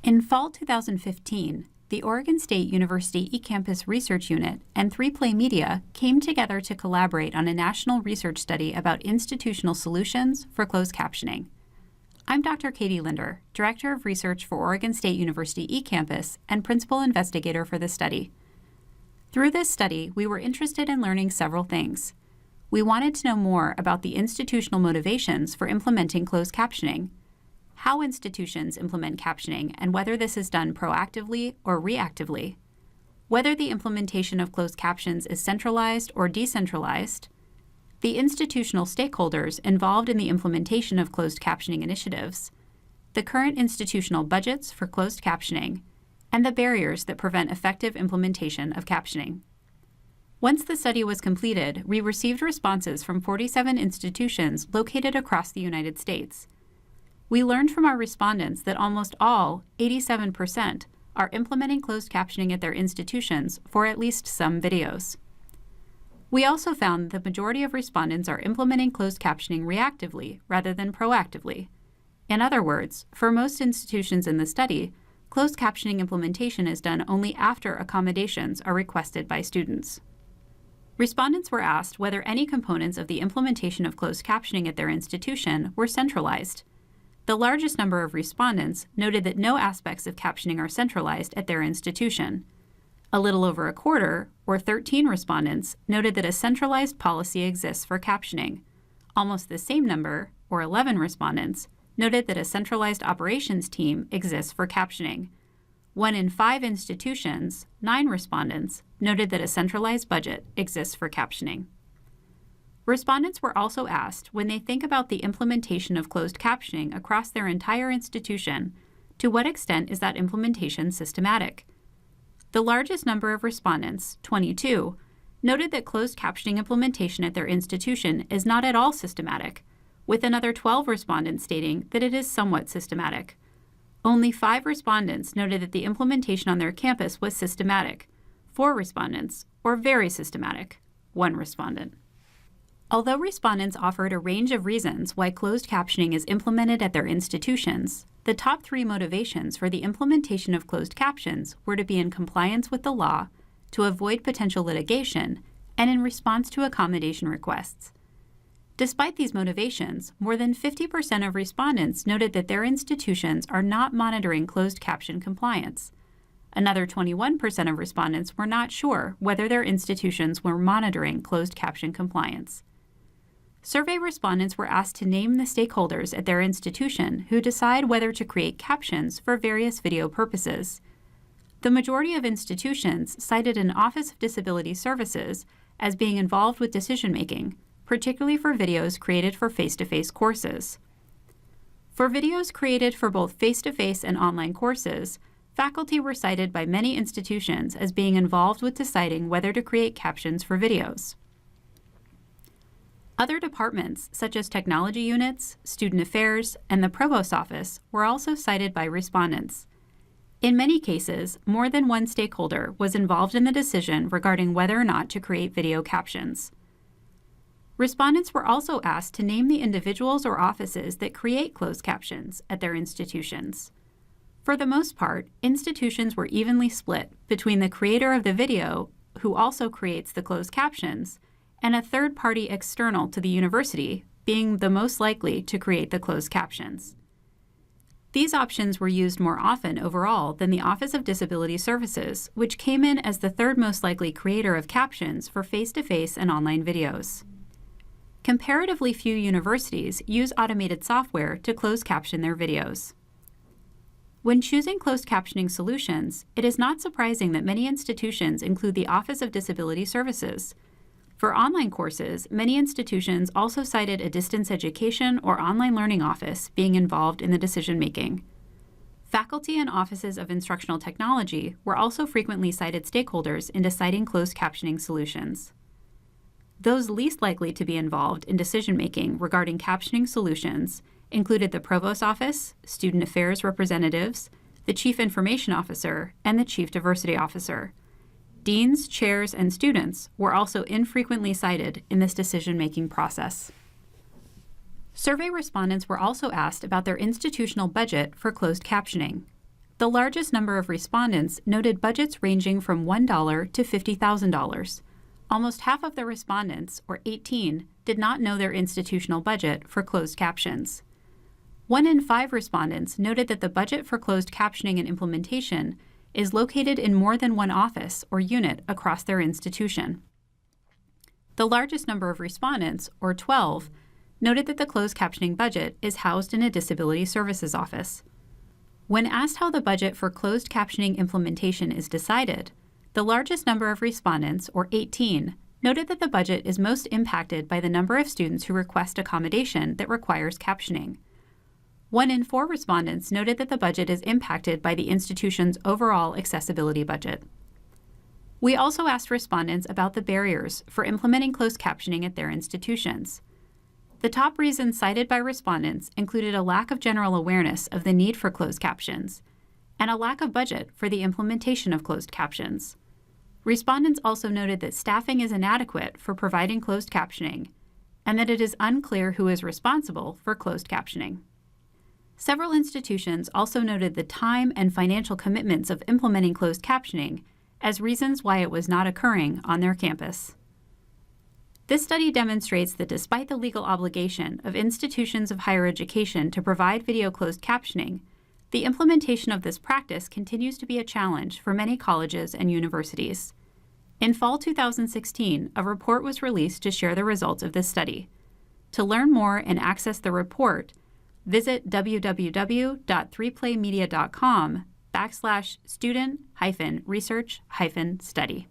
In fall 2015, the Oregon State University Ecampus Research Unit and 3Play Media came together to collaborate on a national research study about institutional solutions for closed captioning. I'm Dr. Katie Linder, Director of Research for Oregon State University Ecampus and Principal Investigator for the study. Through this study, we were interested in learning several things. We wanted to know more about the institutional motivations for implementing closed captioning, how institutions implement captioning and whether this is done proactively or reactively, whether the implementation of closed captions is centralized or decentralized, the institutional stakeholders involved in the implementation of closed captioning initiatives, the current institutional budgets for closed captioning, and the barriers that prevent effective implementation of captioning. Once the study was completed, we received responses from 47 institutions located across the United States. We learned from our respondents that almost all, 87%, are implementing closed captioning at their institutions for at least some videos. We also found that the majority of respondents are implementing closed captioning reactively rather than proactively. In other words, for most institutions in the study, closed captioning implementation is done only after accommodations are requested by students. Respondents were asked whether any components of the implementation of closed captioning at their institution were centralized. The largest number of respondents noted that no aspects of captioning are centralized at their institution. A little over a quarter, or 13 respondents, noted that a centralized policy exists for captioning. Almost the same number, or 11 respondents, noted that a centralized operations team exists for captioning. 1 in 5 institutions, 9 respondents, noted that a centralized budget exists for captioning. Respondents were also asked when they think about the implementation of closed captioning across their entire institution, to what extent is that implementation systematic? The largest number of respondents, 22, noted that closed captioning implementation at their institution is not at all systematic, with another 12 respondents stating that it is somewhat systematic. Only 5 respondents noted that the implementation on their campus was systematic, 4 respondents, or very systematic, 1 respondent. Although respondents offered a range of reasons why closed captioning is implemented at their institutions, the top 3 motivations for the implementation of closed captions were to be in compliance with the law, to avoid potential litigation, and in response to accommodation requests. Despite these motivations, more than 50% of respondents noted that their institutions are not monitoring closed caption compliance. Another 21% of respondents were not sure whether their institutions were monitoring closed caption compliance. Survey respondents were asked to name the stakeholders at their institution who decide whether to create captions for various video purposes. The majority of institutions cited an Office of Disability Services as being involved with decision-making, particularly for videos created for face-to-face courses. For videos created for both face-to-face and online courses, faculty were cited by many institutions as being involved with deciding whether to create captions for videos. Other departments, such as technology units, student affairs, and the provost's office, were also cited by respondents. In many cases, more than one stakeholder was involved in the decision regarding whether or not to create video captions. Respondents were also asked to name the individuals or offices that create closed captions at their institutions. For the most part, institutions were evenly split between the creator of the video, who also creates the closed captions, and a third party external to the university being the most likely to create the closed captions. These options were used more often overall than the Office of Disability Services, which came in as the third most likely creator of captions for face-to-face and online videos. Comparatively few universities use automated software to closed caption their videos. When choosing closed captioning solutions, it is not surprising that many institutions include the Office of Disability Services. For online courses, many institutions also cited a distance education or online learning office being involved in the decision-making. Faculty and offices of instructional technology were also frequently cited stakeholders in deciding closed captioning solutions. Those least likely to be involved in decision-making regarding captioning solutions included the provost's office, student affairs representatives, the chief information officer, and the chief diversity officer. Deans, chairs, and students were also infrequently cited in this decision-making process. Survey respondents were also asked about their institutional budget for closed captioning. The largest number of respondents noted budgets ranging from $1 to $50,000. Almost half of the respondents, or 18, did not know their institutional budget for closed captions. 1 in 5 respondents noted that the budget for closed captioning and implementation is located in more than one office or unit across their institution. The largest number of respondents, or 12, noted that the closed captioning budget is housed in a disability services office. When asked how the budget for closed captioning implementation is decided, the largest number of respondents, or 18, noted that the budget is most impacted by the number of students who request accommodation that requires captioning. 1 in 4 respondents noted that the budget is impacted by the institution's overall accessibility budget. We also asked respondents about the barriers for implementing closed captioning at their institutions. The top reasons cited by respondents included a lack of general awareness of the need for closed captions and a lack of budget for the implementation of closed captions. Respondents also noted that staffing is inadequate for providing closed captioning and that it is unclear who is responsible for closed captioning. Several institutions also noted the time and financial commitments of implementing closed captioning as reasons why it was not occurring on their campus. This study demonstrates that despite the legal obligation of institutions of higher education to provide video closed captioning, the implementation of this practice continues to be a challenge for many colleges and universities. In fall 2016, a report was released to share the results of this study. To learn more and access the report, visit www.3playmedia.com/student-research-study.